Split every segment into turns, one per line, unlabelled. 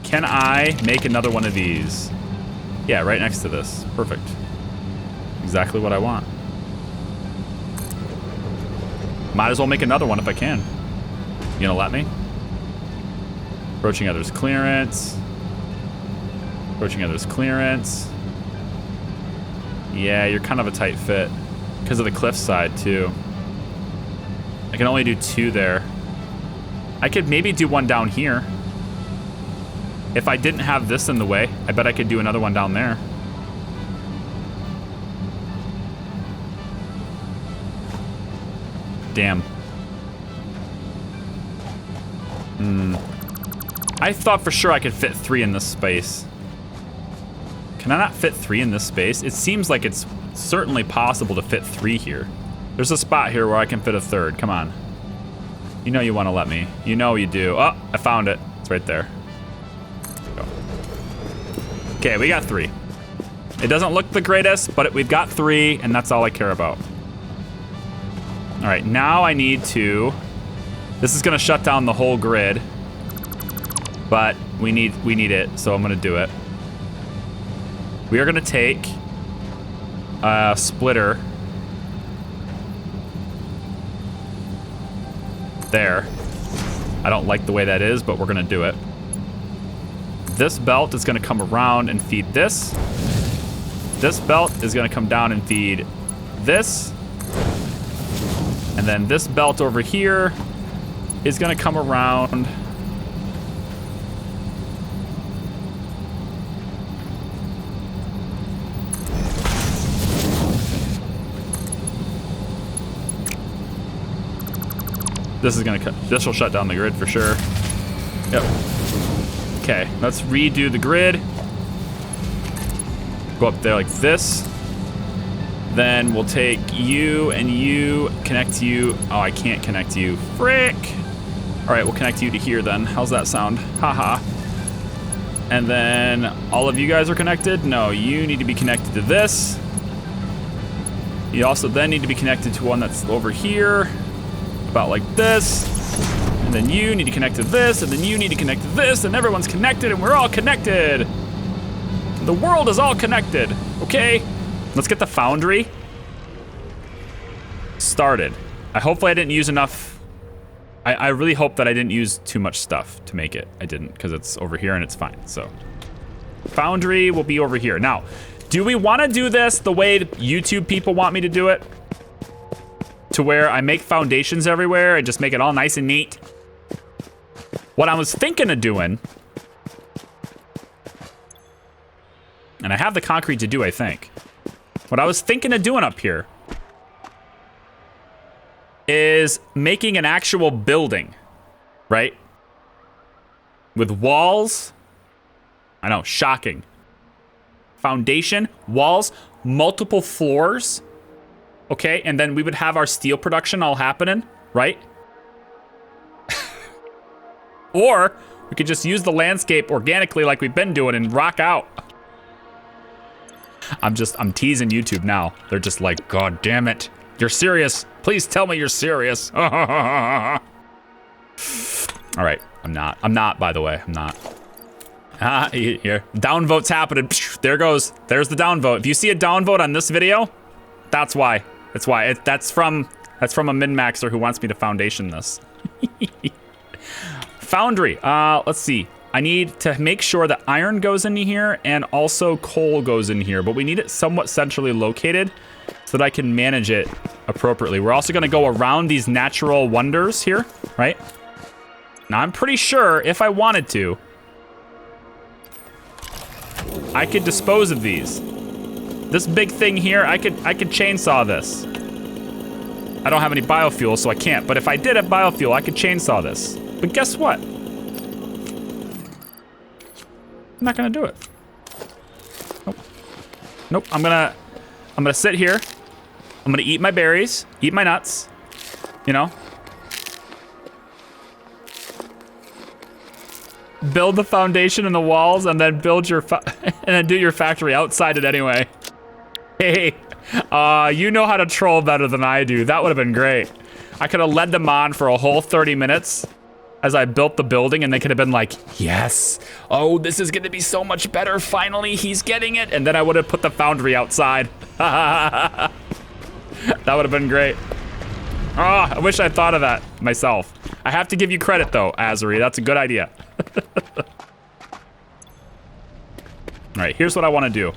can I make another one of these? Yeah, right next to this. Perfect. Exactly what I want. Might as well make another one if I can. You gonna let me? Approaching others' clearance. Approaching others' clearance. Yeah, you're kind of a tight fit. Because of the cliff side, too. I can only do 2 there. I could maybe do one down here. If I didn't have this in the way, I bet I could do another one down there. Damn. I thought for sure I could fit 3 in this space. Can I not fit 3 in this space? It seems like it's certainly possible to fit 3 here. There's a spot here where I can fit a 3rd. Come on. You know you want to let me. You know you do. Oh, I found it. It's right there. Go. Okay, we got 3. It doesn't look the greatest, but we've got 3, and that's all I care about. All right, now I need to... This is going to shut down the whole grid, but we need it, so I'm going to do it. We are going to take a splitter there. I don't like the way that is, but we're going to do it. This belt is going to come around and feed this. This belt is going to come down and feed this. And then this belt over here is going to come around. This is going to this will shut down the grid for sure. Yep. Okay, let's redo the grid. Go up there like this. Then we'll take you and you, connect you. Oh, I can't connect you. Frick. All right, we'll connect you to here then. How's that sound? Haha. And then all of you guys are connected? No, you need to be connected to this. You also then need to be connected to one that's over here, about like this. And then you need to connect to this, and then you need to connect to this, and everyone's connected, and we're all connected. The world is all connected, okay? Let's get the foundry started. Hopefully I didn't use enough. I really hope that I didn't use too much stuff to make it. I didn't, because it's over here and it's fine, so. Foundry will be over here. Now, do we want to do this the way YouTube people want me to do it? To where I make foundations everywhere and just make it all nice and neat? What I was thinking of doing, and I have the concrete to do, I think. What I was thinking of doing up here is making an actual building, right? With walls. I know, shocking. Foundation, walls, multiple floors. Okay, and then we would have our steel production all happening, right? Or we could just use the landscape organically like we've been doing and rock out. I'm teasing YouTube now. They're just like, God damn it. You're serious. Please tell me you're serious. All right, I'm not, by the way, I'm not. Here, downvote's happening. There goes, there's the downvote. If you see a downvote on this video, that's why. That's why. That's from a min-maxer who wants me to foundation this. Foundry. Let's see. I need to make sure that iron goes in here and also coal goes in here, but we need it somewhat centrally located so that I can manage it appropriately. We're also going to go around these natural wonders here, right? Now, I'm pretty sure if I wanted to, I could dispose of these. This big thing here, I could chainsaw this. I don't have any biofuel, so I can't. But if I did have biofuel, I could chainsaw this. But guess what? I'm not gonna do it. Nope. Nope. I'm gonna sit here. I'm gonna eat my berries, eat my nuts. You know. Build the foundation and the walls, and then build your and then do your factory outside it anyway. Hey, you know how to troll better than I do. That would have been great. I could have led them on for a whole 30 minutes, as I built the building, and they could have been like, yes, oh, this is gonna be so much better. Finally, he's getting it. And then I would have put the foundry outside. That would have been great. Oh, I wish I thought of that myself. I have to give you credit though, Azuri. That's a good idea. All right, here's what I want to do.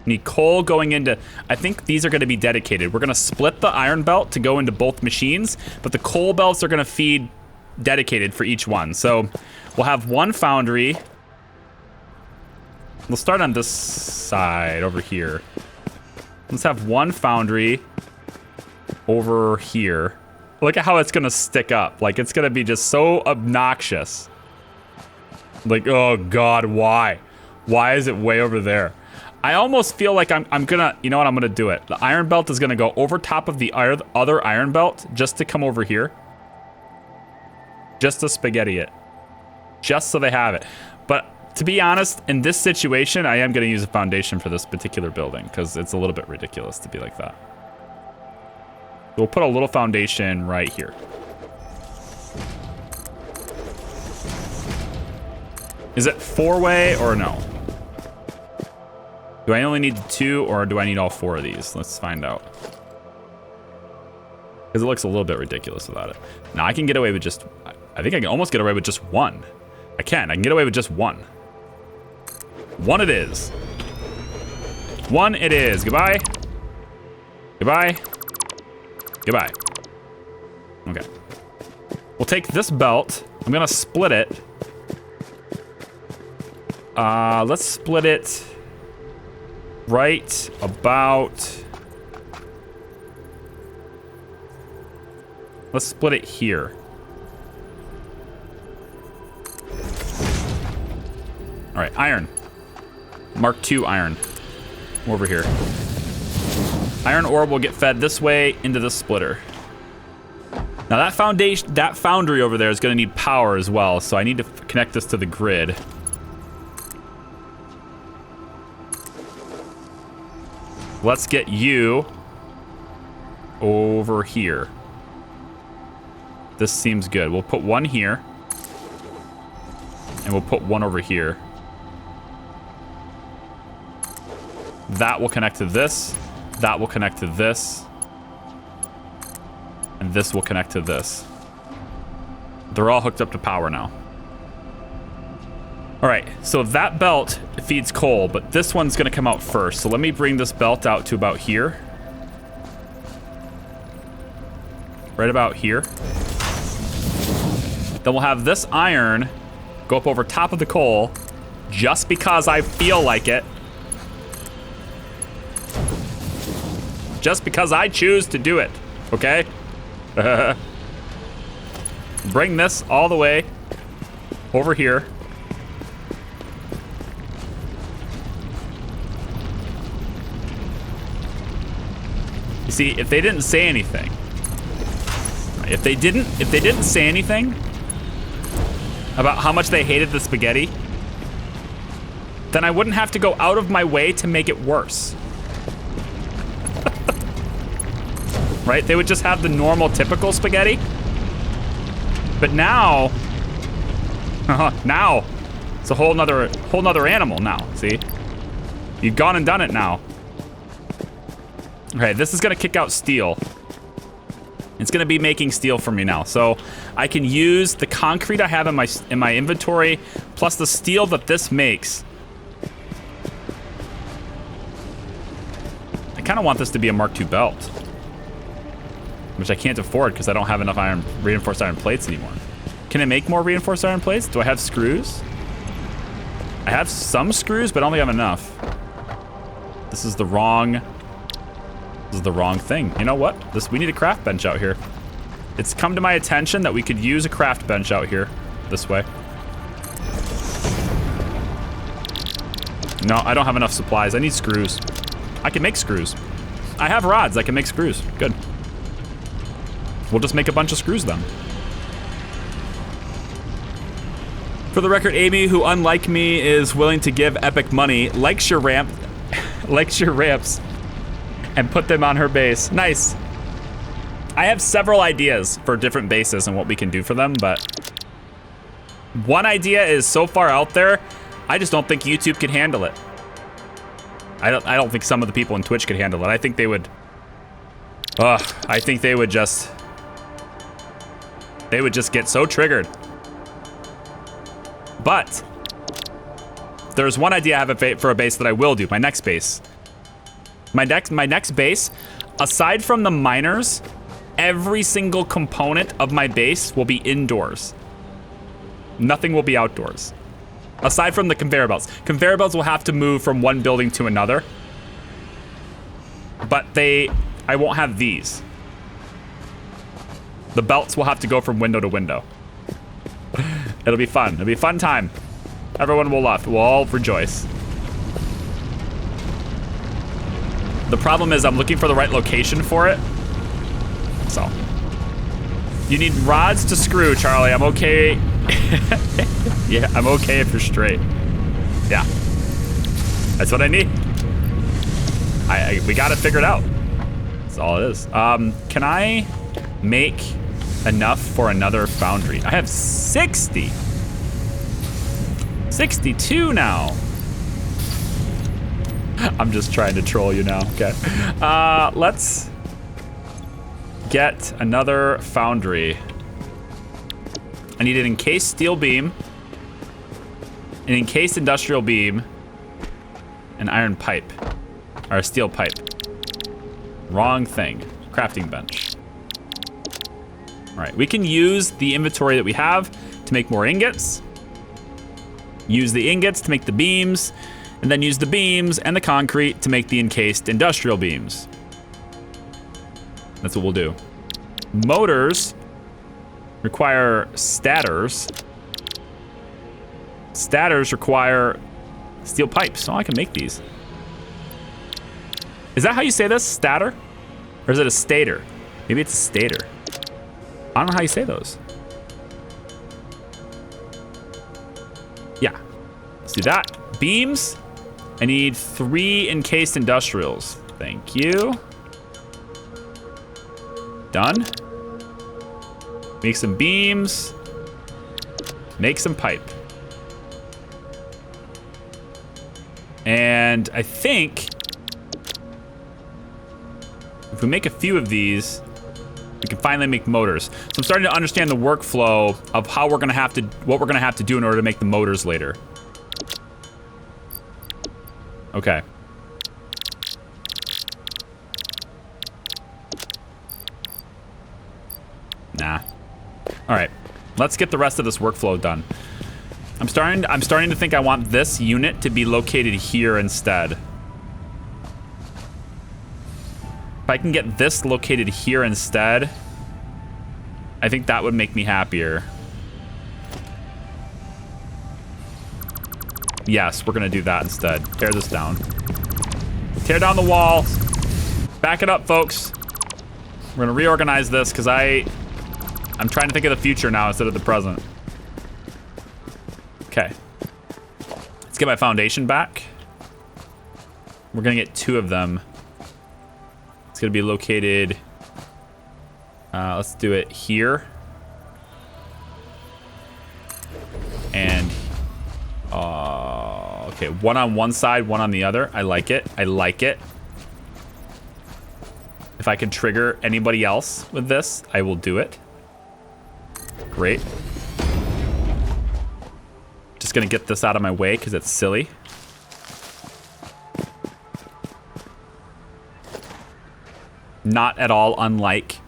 Need coal going into, I think these are going to be dedicated. We're going to split the iron belt to go into both machines, but the coal belts are going to feed dedicated for each one. So we'll have one foundry. We'll start on this side over here. Let's have one foundry over here. Look at how it's going to stick up. Like, it's going to be just so obnoxious. Like, oh God, why? Why is it way over there? I almost feel like I'm gonna, you know what, I'm gonna do it. The iron belt is gonna go over top of the other iron belt just to come over here. Just to spaghetti it. Just so they have it. But to be honest, in this situation, I am gonna use a foundation for this particular building because it's a little bit ridiculous to be like that. We'll put a little foundation right here. Is it 4-way or no? Do I only need 2 or do I need all 4 of these? Let's find out. Because it looks a little bit ridiculous without it. Now I can get away with just, I think I can almost get away with just 1. I can get away with just 1. 1 it is. 1 it is. Goodbye. Goodbye. Goodbye. Okay. We'll take this belt. I'm gonna split it. Let's split it right about, let's split it here. All right, iron. Mark II iron. Over here. Iron ore will get fed this way into the splitter. Now that foundation, that foundry over there is gonna need power as well, so I need to connect this to the grid. Let's get you over here. This seems good. We'll put 1 here. And we'll put 1 over here. That will connect to this. That will connect to this. And this will connect to this. They're all hooked up to power now. All right, so that belt feeds coal, but this one's gonna come out first. So let me bring this belt out to about here. Right about here. Then we'll have this iron go up over top of the coal just because I feel like it. Just because I choose to do it, okay? Bring this all the way over here. You see, if they didn't say anything, if they didn't say anything about how much they hated the spaghetti, then I wouldn't have to go out of my way to make it worse. Right? They would just have the normal, typical spaghetti. But now, now it's a whole nother animal now. See, you've gone and done it now. Okay, this is gonna kick out steel. It's gonna be making steel for me now. So I can use the concrete I have in my inventory, plus the steel that this makes. I kind of want this to be a Mark II belt, which I can't afford because I don't have enough reinforced iron plates anymore. Can I make more reinforced iron plates? Do I have screws? I have some screws, but I don't think I have enough. This is the wrong thing. You know what? We need a craft bench out here. It's come to my attention that we could use a craft bench out here this way. No, I don't have enough supplies. I need screws. I can make screws. I have rods. I can make screws. Good. We'll just make a bunch of screws then. For the record, Amy, who unlike me is willing to give Epic money, likes your ramps, and put them on her base. Nice. I have several ideas for different bases and what we can do for them, but One idea is so far out there, I just don't think YouTube could handle it. I don't think some of the people on Twitch could handle it. I think they would. I think they would just get so triggered. But there's one idea I have for a base that I will do. My next base. My next base, aside from the miners, every single component of my base will be indoors. Nothing will be outdoors. Aside from the conveyor belts. Conveyor belts will have to move from one building to another. But I won't have these. The belts will have to go from window to window. It'll be fun. It'll be a fun time. Everyone will laugh. We'll all rejoice. The problem is I'm looking for the right location for it. So. You need rods to screw, Charlie. I'm okay. Yeah, I'm okay if you're straight. Yeah. That's what I need. We got it figured out. That's all it is. Can I make enough for another foundry? I have 60. 62 now. I'm just trying to troll you now. Okay. Let's get another foundry. I need an encased steel beam, an encased industrial beam, an iron pipe, or a steel pipe. Wrong thing. Crafting bench. All right, we can use the inventory that we have to make more ingots. Use the ingots to make the beams, and then use the beams and the concrete to make the encased industrial beams. That's what we'll do. Motors require stators. Stators require steel pipes. Oh, I can make these. Is that how you say this? Stator? Or is it a stator? Maybe it's a stator. I don't know how you say those. Yeah. Let's do that. Beams. I need 3 encased industrials. Thank you. Done. Make some beams. Make some pipe. And I think if we make a few of these, we can finally make motors. So I'm starting to understand the workflow of how what we're gonna have to do in order to make the motors later. Okay. Nah. All right. Let's get the rest of this workflow done. I'm starting to think I want this unit to be located here instead. If I can get this located here instead, I think that would make me happier. Yes, we're gonna do that instead. Tear this down. Tear down the wall. Back it up, folks. We're gonna reorganize this because I'm trying to think of the future now instead of the present. Okay. Let's get my foundation back. We're gonna get 2 of them. It's gonna be located. Let's do it here. And okay, 1 on one side, 1 on the other. I like it. I like it. If I can trigger anybody else with this, I will do it. Great. Just gonna get this out of my way because it's silly. Not at all unlike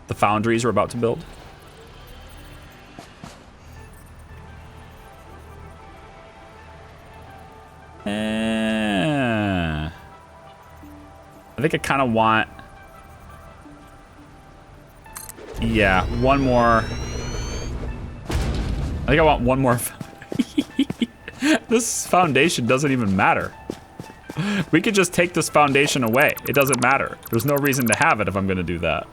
the foundries we're about to build. I think I kind of want, yeah, one more. I think I want one more. This foundation doesn't even matter. We could just take this foundation away. It doesn't matter. There's no reason to have it if I'm gonna do that.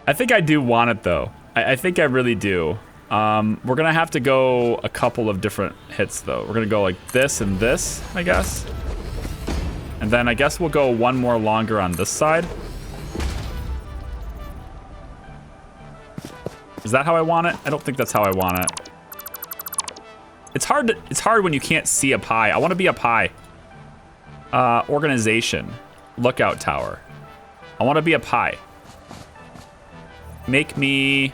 I think I do want it though. I think I really do. We're gonna have to go a couple of different hits though. We're gonna go like this and this, I guess. And then I guess we'll go one more longer on this side. Is that how I want it? I don't think that's how I want it. It's hard when you can't see up high. I want to be up high. Organization. Lookout tower. I want to be up high. Make me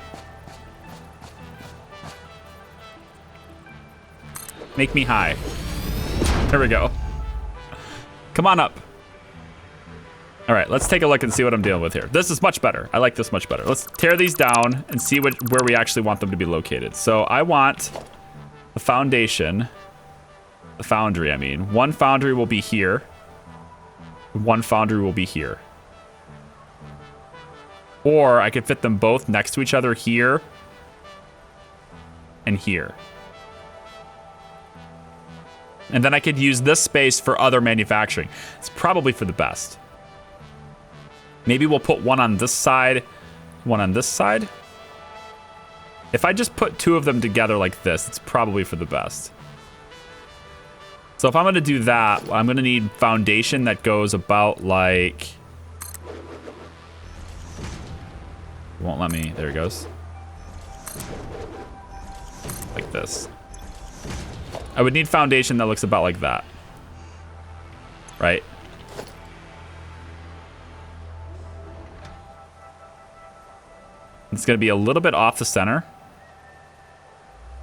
high. There we go. Come on up. All right, let's take a look and see what I'm dealing with here. This is much better. I like this much better. Let's tear these down and see where we actually want them to be located. So I want the foundation, the foundry, I mean. One foundry will be here. One foundry will be here. Or I could fit them both next to each other here and here. And then I could use this space for other manufacturing. It's probably for the best. Maybe we'll put one on this side, one on this side. If I just put two of them together like this, it's probably for the best. So if I'm gonna do that, I'm gonna need foundation that goes about like... It won't let me, there it goes. Like this. I would need foundation that looks about like that. Right? It's gonna be a little bit off the center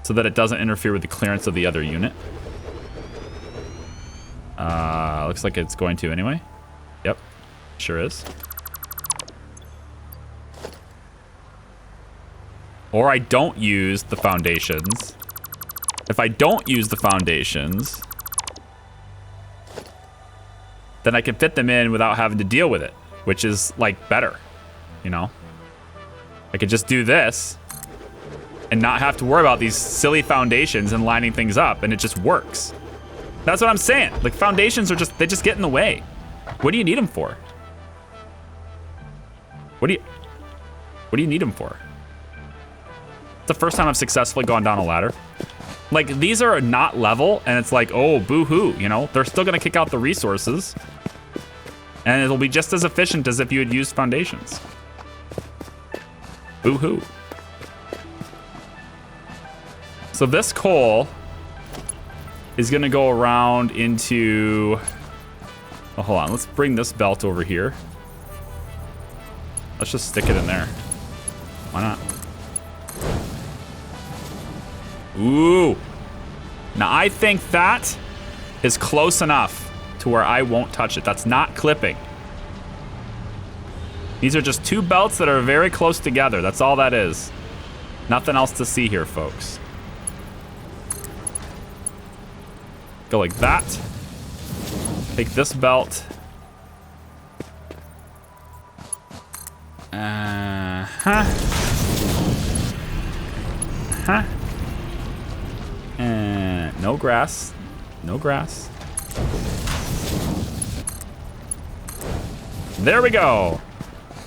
so that it doesn't interfere with the clearance of the other unit. Looks like it's going to anyway. Yep, sure is. Or I don't use the foundations. If I don't use the foundations, then I can fit them in without having to deal with it, which is like better, you know? I could just do this and not have to worry about these silly foundations and lining things up, and it just works. That's what I'm saying. Like, foundations are they just get in the way. What do you need them for? What do you need them for? It's the first time I've successfully gone down a ladder. Like, these are not level, and it's like, oh, boo-hoo, you know? They're still gonna kick out the resources, and it'll be just as efficient as if you had used foundations. Boo-hoo. So this coal is gonna go around into... Oh, hold on, let's bring this belt over here. Let's just stick it in there. Why not? Ooh. Now I think that is close enough to where I won't touch it. That's not clipping. These are just two belts that are very close together. That's all that is. Nothing else to see here, folks. Go like that. Take this belt. No grass. No grass. There we go.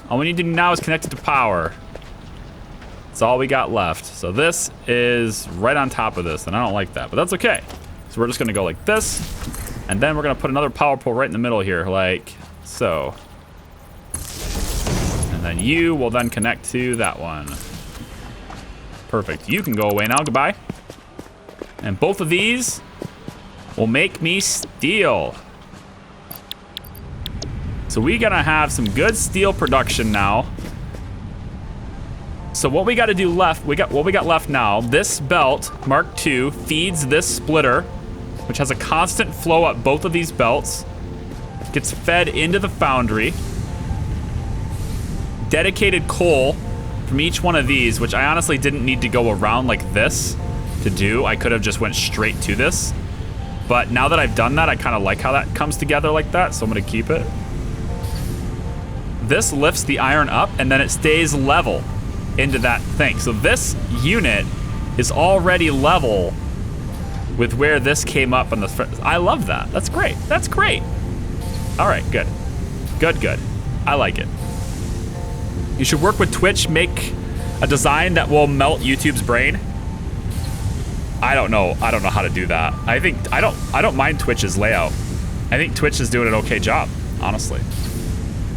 All we need to do now is connect it to power. That's all we got left. So this is right on top of this, and I don't like that, but that's okay. So we're just gonna go like this, and then we're gonna put another power pole right in the middle here, like so. And then you will then connect to that one. Perfect. You can go away now. Goodbye. And both of these will make me steel. So we gotta have some good steel production now. So what we gotta do left, what we got left now, this belt, Mark II, feeds this splitter, which has a constant flow up both of these belts, gets fed into the foundry. Dedicated coal from each one of these, which I honestly didn't need to go around like this to do. I could have just went straight to this. But now that I've done that, I kind of like how that comes together like that, so I'm gonna keep it. This lifts the iron up, and then it stays level into that thing. So this unit is already level with where this came up on the... I love that. That's great. That's great. All right, good. Good, good. I like it. You should work with Twitch, make a design that will melt YouTube's brain. I don't know how to do that. I think I don't mind Twitch's layout. I think Twitch is doing an okay job, honestly.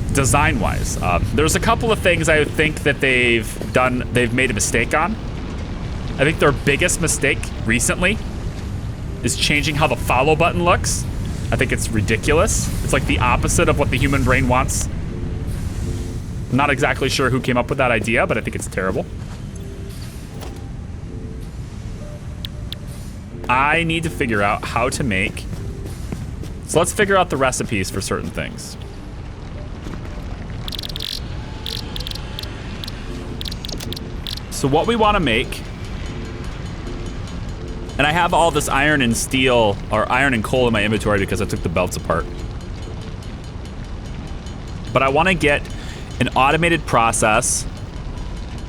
design-wise. There's a couple of things I think that they've made a mistake on. I think their biggest mistake recently is changing how the follow button looks. I think it's ridiculous. It's like the opposite of what the human brain wants. I'm not exactly sure who came up with that idea, but I think it's terrible. I need to figure out how to make... So let's figure out the recipes for certain things. So what we want to make... And I have all this iron and steel, or iron and coal in my inventory because I took the belts apart. But I want to get an automated process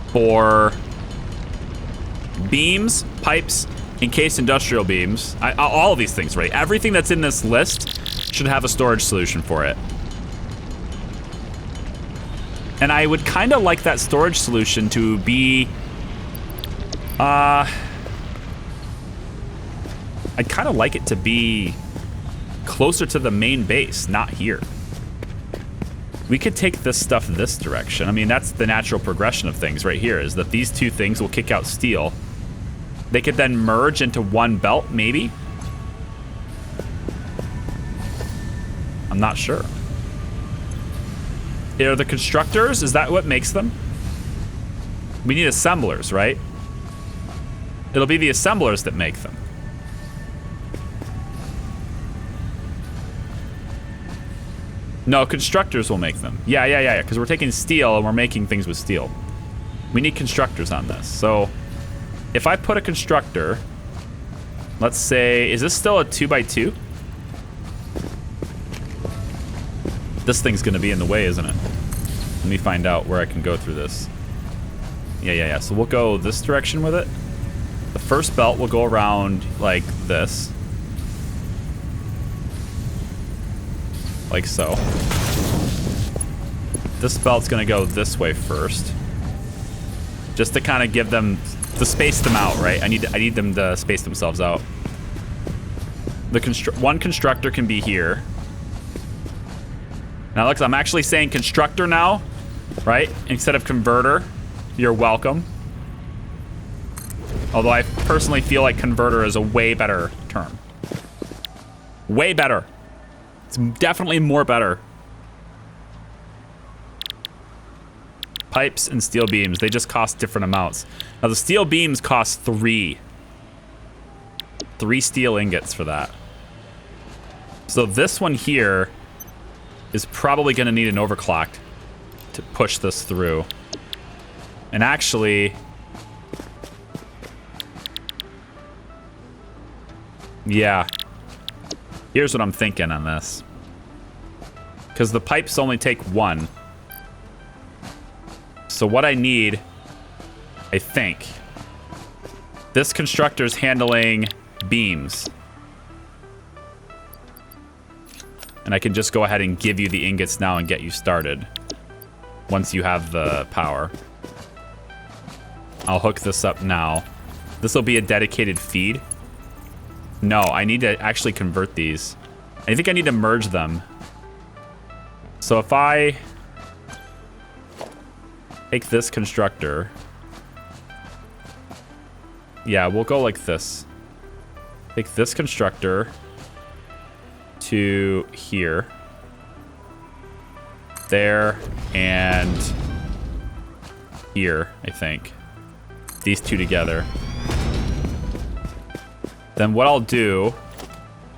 for beams, pipes, encased industrial beams. All of these things, right? Everything that's in this list should have a storage solution for it. And I would kind of like that storage solution to be... I'd kind of like it to be closer to the main base, not here. We could take this stuff this direction. I mean, that's the natural progression of things right here, is that these two things will kick out steel. They could then merge into one belt, maybe? I'm not sure. Are the constructors, is that what makes them? We need assemblers, right? It'll be the assemblers that make them. No, constructors will make them. Yeah, because we're taking steel and we're making things with steel. We need constructors on this. So if I put a constructor, let's say, is this still a 2x2? This thing's gonna be in the way, isn't it? Let me find out where I can go through this. Yeah. So we'll go this direction with it. The first belt will go around like this. Like so. This belt's gonna go this way first. Just to kind of give them, to space them out, right? I need them to space themselves out. The one constructor can be here. Now look, I'm actually saying constructor now, right? Instead of converter. You're welcome. Although I personally feel like converter is a way better term. Way better. It's definitely more better. Pipes and steel beams, they just cost different amounts. Now the steel beams cost 3 steel ingots for that. So this one here is probably gonna need an overclock to push this through. And actually, yeah. Here's what I'm thinking on this. Because the pipes only take 1. So what I need, I think, this constructor's handling beams. And I can just go ahead and give you the ingots now and get you started. Once you have the power. I'll hook this up now. This will be a dedicated feed. No, I need to actually convert these. I think I need to merge them. So if I take this constructor. Yeah, we'll go like this. Take this constructor to here. There and here, I think. These two together. Then what I'll do,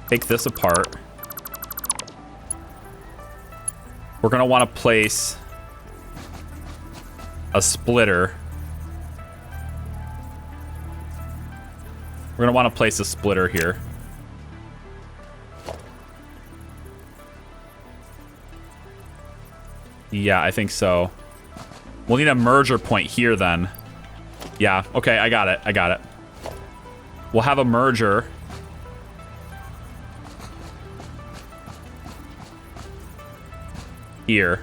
take this apart. We're gonna wanna place a splitter. We're gonna wanna place a splitter here. Yeah, I think so. We'll need a merger point here then. Yeah, okay, I got it. We'll have a merger. Here.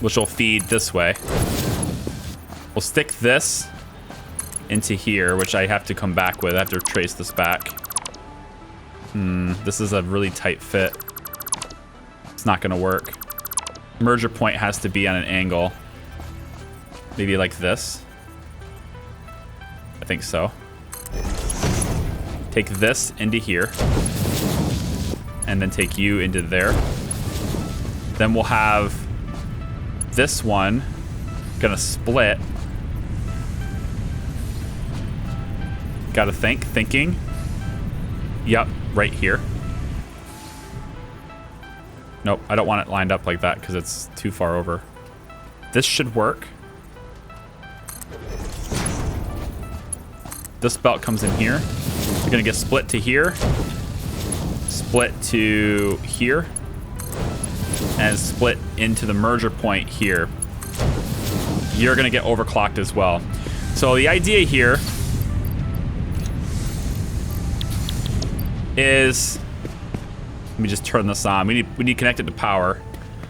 Which will feed this way. We'll stick this into here, which I have to come back with. I have to trace this back. This is a really tight fit. It's not gonna work. Merger point has to be on an angle. Maybe like this. I think so. Take this into here. And then take you into there. Then we'll have this one gonna split. Gotta thinking. Yep, right here. Nope, I don't want it lined up like that because it's too far over. This should work. This belt comes in here. You're gonna get split to here. Split to here. And split into the merger point here. You're gonna get overclocked as well. So the idea here is, let me just turn this on. We need connected to power.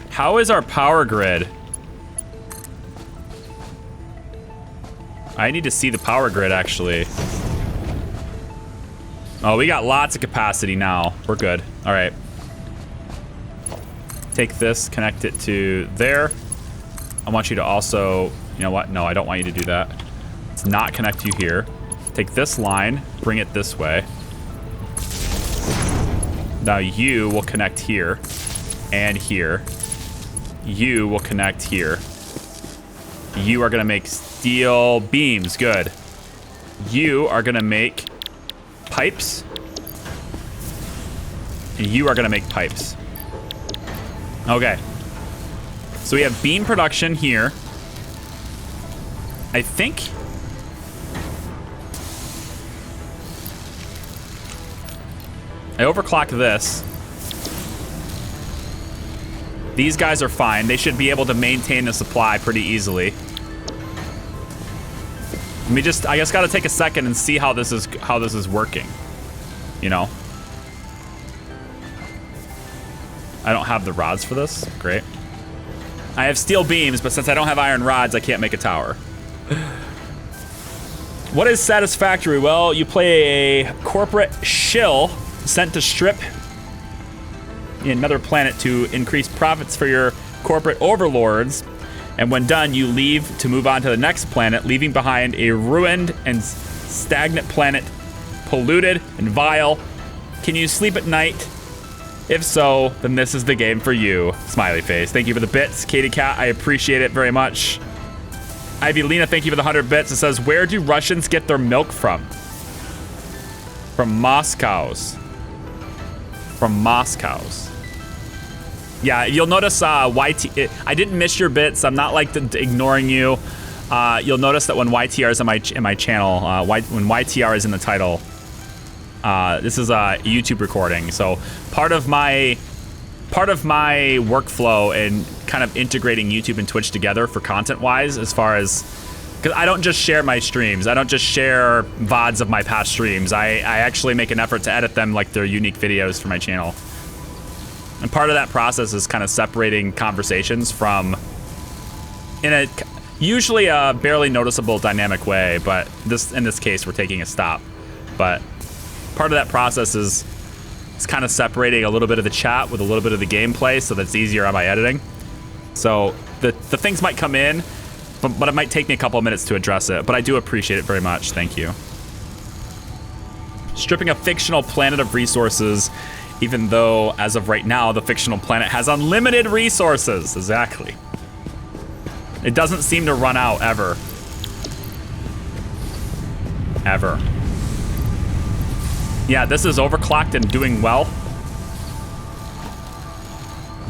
How is our power grid? I need to see the power grid actually. Oh, we got lots of capacity now. We're good. All right. Take this, connect it to there. I want you to also, you know what? No, I don't want you to do that. Let's not connect you here. Take this line, bring it this way. Now you will connect here and here. You will connect here. You are gonna make steel beams, good. You are gonna make pipes. And you are gonna make pipes. Okay. So we have beam production here. I think I overclock this. These guys are fine. They should be able to maintain the supply pretty easily. Let me just, I just gotta take a second and see how this is working. You know? I don't have the rods for this. Great. I have steel beams, but since I don't have iron rods, I can't make a tower. What is Satisfactory? Well, you play a corporate shill sent to strip another planet to increase profits for your corporate overlords. And when done, you leave to move on to the next planet, leaving behind a ruined and stagnant planet, polluted and vile. Can you sleep at night? If so, then this is the game for you. Smiley face. Thank you for the bits. Katie Cat, I appreciate it very much. Ivy Lena, thank you for the 100 bits. It says, where do Russians get their milk from? From Moscow's. From Moscow's. Yeah, you'll notice YT. I didn't miss your bits. I'm not like ignoring you. You'll notice that when YTR is in my channel, when YTR is in the title, this is a YouTube recording. So part of my workflow and kind of integrating YouTube and Twitch together for content-wise, as far as, because I don't just share my streams. I don't just share VODs of my past streams. I actually make an effort to edit them like they're unique videos for my channel. And part of that process is kind of separating conversations from, in a usually a barely noticeable dynamic way, but in this case we're taking a stop. But part of that process is kind of separating a little bit of the chat with a little bit of the gameplay so that's easier on my editing. So the things might come in, but it might take me a couple of minutes to address it. But I do appreciate it very much. Thank you. Stripping a fictional planet of resources, even though, as of right now, the fictional planet has unlimited resources. Exactly. It doesn't seem to run out, ever. Ever. Yeah, this is overclocked and doing well.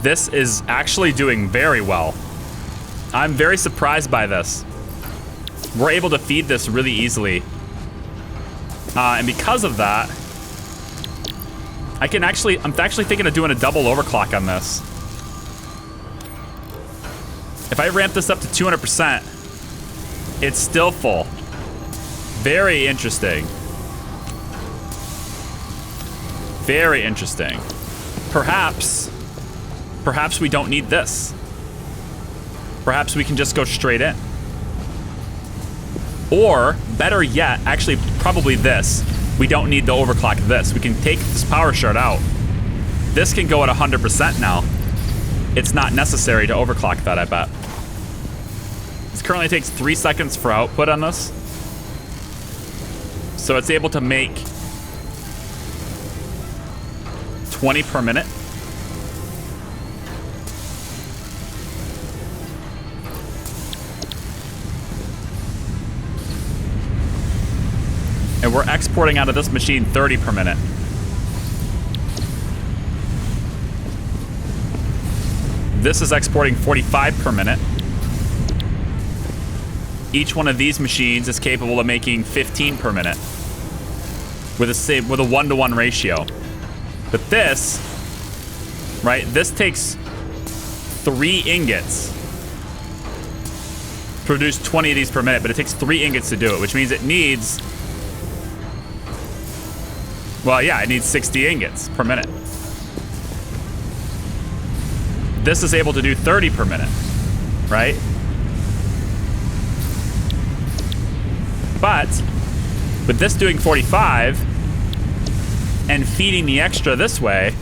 This is actually doing very well. I'm very surprised by this. We're able to feed this really easily. And because of that, I'm actually thinking of doing a double overclock on this. If I ramp this up to 200%, it's still full. Very interesting. Very interesting. Perhaps we don't need this. Perhaps we can just go straight in. Or, better yet, actually probably this. we don't need to overclock this. We can take this power shard out. This can go at 100% now. It's not necessary to overclock that, I bet. This currently takes 3 seconds for output on this. So it's able to make 20 per minute. And we're exporting out of this machine 30 per minute. This is exporting 45 per minute. Each one of these machines is capable of making 15 per minute with a 1-to-1 ratio. But this, right, this takes 3 ingots to produce 20 of these per minute, but it takes 3 ingots to do it, which means it needs, well, yeah, it needs 60 ingots per minute. This is able to do 30 per minute, right? But with this doing 45 and feeding the extra this way,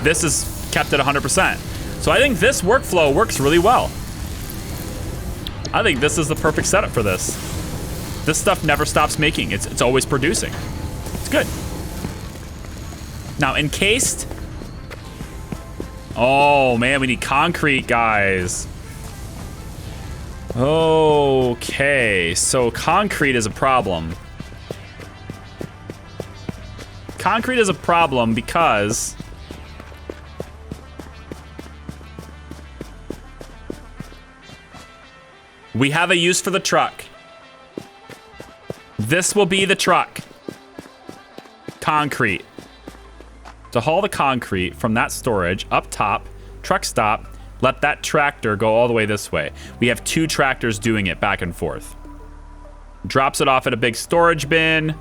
this is kept at 100%. So I think this workflow works really well. I think this is the perfect setup for this. This stuff never stops making. It's always producing. It's good. Now, encased. Oh, man, we need concrete, guys. Okay, so concrete is a problem. Concrete is a problem because we have a use for the truck. This will be the truck. Concrete. To haul the concrete from that storage up top, truck stop, let that tractor go all the way this way. We have 2 tractors doing it back and forth. Drops it off at a big storage bin.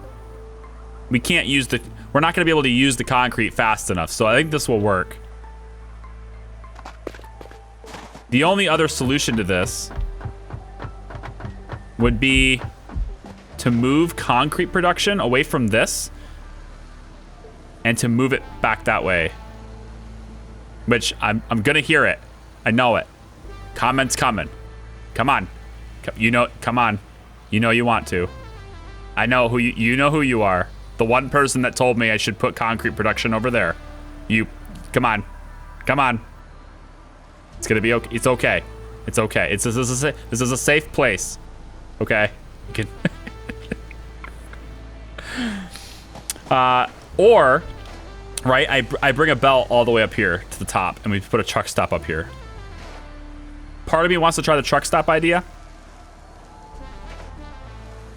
We can't use the, we're not gonna be able to use the concrete fast enough, so I think this will work. The only other solution to this would be to move concrete production away from this and to move it back that way. Which I'm gonna hear it. I know it. Comments coming. Come on. You know, come on. You know you want to. I know who you know who you are. The one person that told me I should put concrete production over there. You, come on. Come on. It's gonna be okay. It's okay. It's okay. This is a safe place. Okay? You can or, right, I bring a belt all the way up here to the top, and we put a truck stop up here. Part of me wants to try the truck stop idea.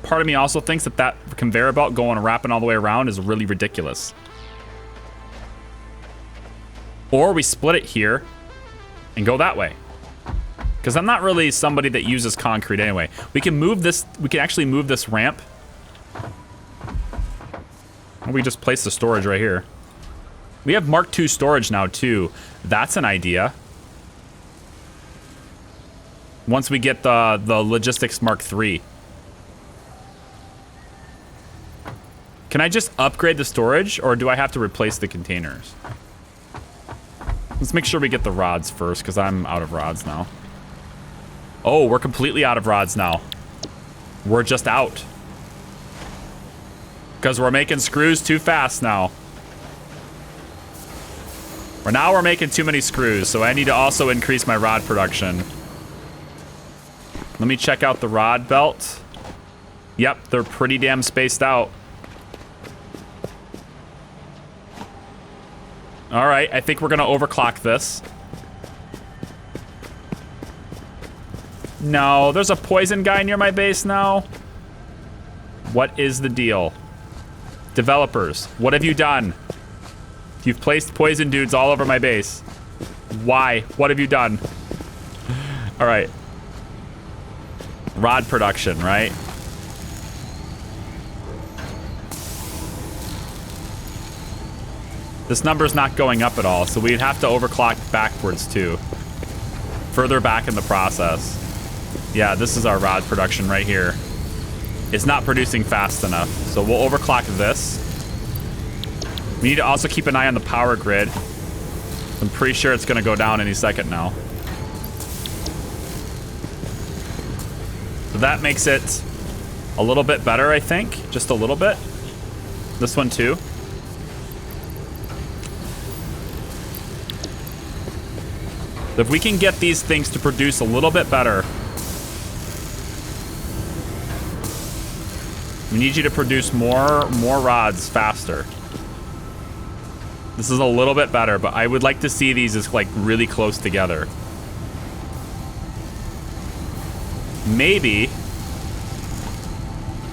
Part of me also thinks that conveyor belt going and wrapping all the way around is really ridiculous. Or we split it here and go that way. Because I'm not really somebody that uses concrete anyway. We can move this, we can actually move this ramp. We just place the storage right here. We have Mark II storage now too. That's an idea. Once we get the logistics Mark III. Can I just upgrade the storage, or do I have to replace the containers? Let's make sure we get the rods first, because I'm out of rods now. Oh, we're completely out of rods now. We're just out. Because we're making screws too fast now. Now we're making too many screws, so I need to also increase my rod production. Let me check out the rod belt. Yep, they're pretty damn spaced out. All right, I think we're gonna overclock this. No, there's a poison guy near my base now. What is the deal? Developers, what have you done? You've placed poison dudes all over my base. Why? What have you done? All right. Rod production, right? This number's not going up at all, so we'd have to overclock backwards too. Further back in the process. Yeah, this is our rod production right here. is not producing fast enough. So we'll overclock this. We need to also keep an eye on the power grid. I'm pretty sure it's going to go down any second now. So that makes it a little bit better, I think. Just a little bit. This one too. If we can get these things to produce a little bit better. We need you to produce more rods faster. This is a little bit better, but I would like to see these as like really close together. Maybe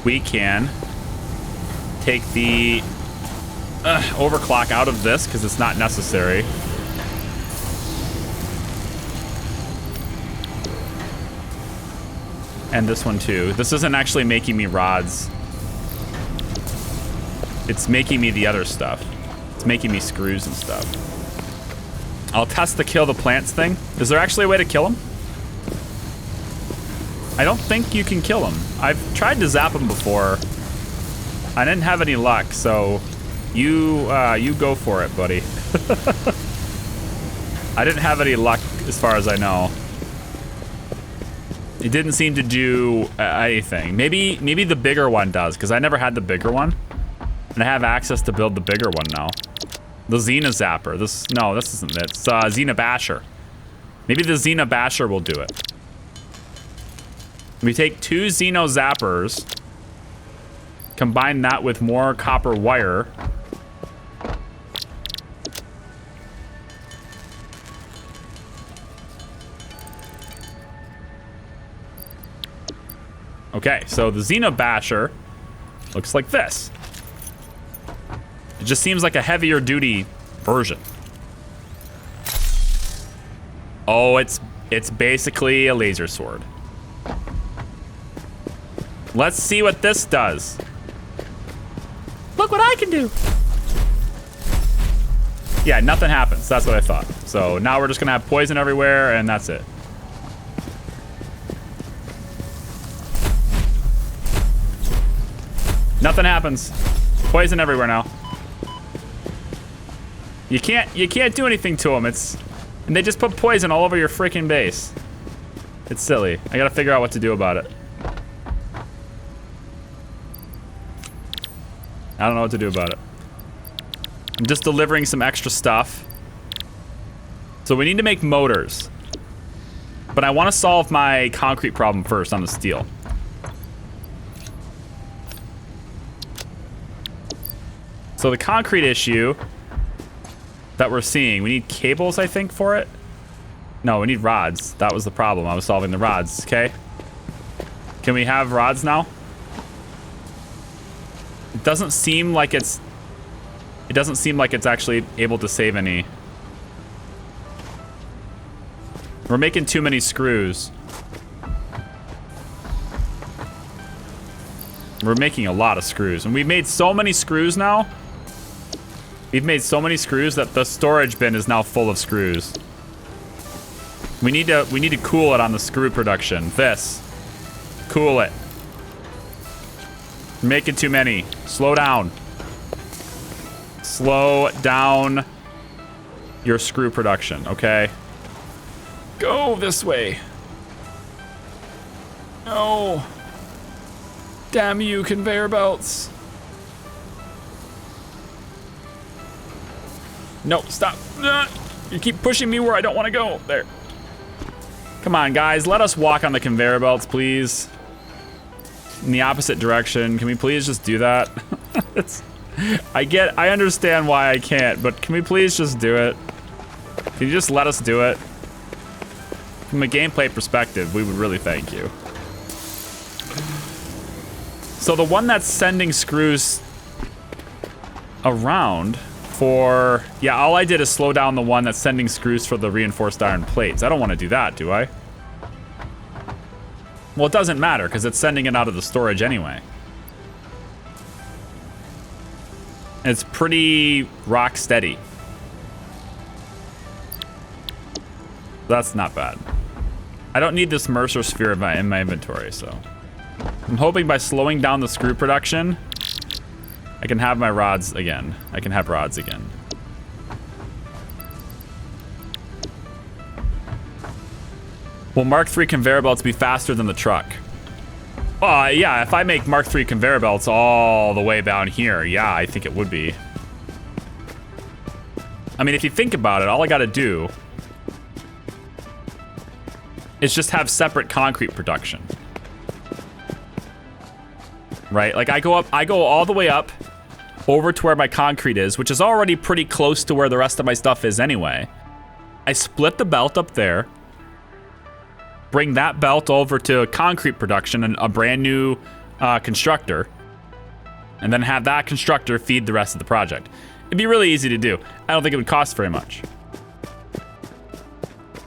we can take the overclock out of this because it's not necessary. And this one too. This isn't actually making me rods. It's making me the other stuff. It's making me screws and stuff. I'll test the kill the plants thing. Is there actually a way to kill them? I don't think you can kill them. I've tried to zap them before. I didn't have any luck, so you go for it, buddy. I didn't have any luck as far as I know. It didn't seem to do anything. Maybe the bigger one does, because I never had the bigger one. And I have access to build the bigger one now. The Xena Zapper. This isn't it. It's Xena Basher. Maybe the Xena Basher will do it. We take 2 Xeno Zappers, combine that with more copper wire. Okay, so the Xena Basher looks like this. It just seems like a heavier duty version. Oh, it's basically a laser sword. Let's see what this does. Look what I can do. Yeah, nothing happens. That's what I thought. So now we're just gonna have poison everywhere and that's it. Nothing happens. Poison everywhere now. You can't do anything to them. And they just put poison all over your freaking base. It's silly. I gotta figure out what to do about it. I don't know what to do about it. I'm just delivering some extra stuff. So we need to make motors. But I want to solve my concrete problem first on the steel. So the concrete issue that we're seeing, we need cables, I think, for it. No, we need rods. That was the problem. I was solving the rods, okay? Can we have rods now? It doesn't seem like it's actually able to save any. We're making too many screws. We're making a lot of screws. And we've made so many screws now. We've made so many screws that the storage bin is now full of screws. We need to cool it on the screw production. This. Cool it. We're making too many. Slow down. Slow down your screw production, okay? Go this way. No. Damn you, conveyor belts. No, stop. You keep pushing me where I don't want to go. There. Come on, guys. Let us walk on the conveyor belts, please. In the opposite direction. Can we please just do that? I understand why I can't, but can we please just do it? Can you just let us do it? From a gameplay perspective, we would really thank you. So the one that's sending screws around for... Yeah, all I did is slow down the one that's sending screws for the reinforced iron plates. I don't want to do that, do I? Well, it doesn't matter, because it's sending it out of the storage anyway. It's pretty rock steady. That's not bad. I don't need this Mercer sphere in my inventory, so... I'm hoping by slowing down the screw production, I can have my rods again. I can have rods again. Will Mark III conveyor belts be faster than the truck? Yeah, if I make Mark III conveyor belts all the way down here, yeah, I think it would be. I mean, if you think about it, all I gotta do is just have separate concrete production. Right? Like I go all the way up over to where my concrete is, which is already pretty close to where the rest of my stuff is anyway. I split the belt up there, bring that belt over to concrete production and a brand new constructor, and then have that constructor feed the rest of the project. It'd be really easy to do. I don't think it would cost very much.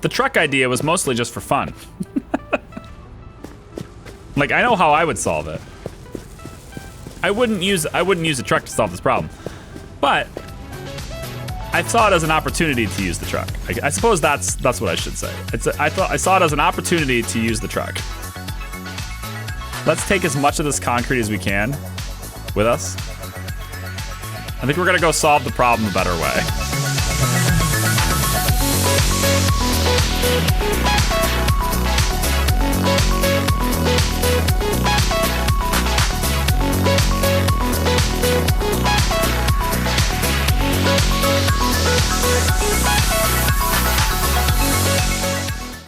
The truck idea was mostly just for fun. Like, I know how I would solve it. I wouldn't use a truck to solve this problem, but I saw it as an opportunity to use the truck. I suppose that's what I should say. I saw it as an opportunity to use the truck. Let's take as much of this concrete as we can with us. I think we're gonna go solve the problem a better way.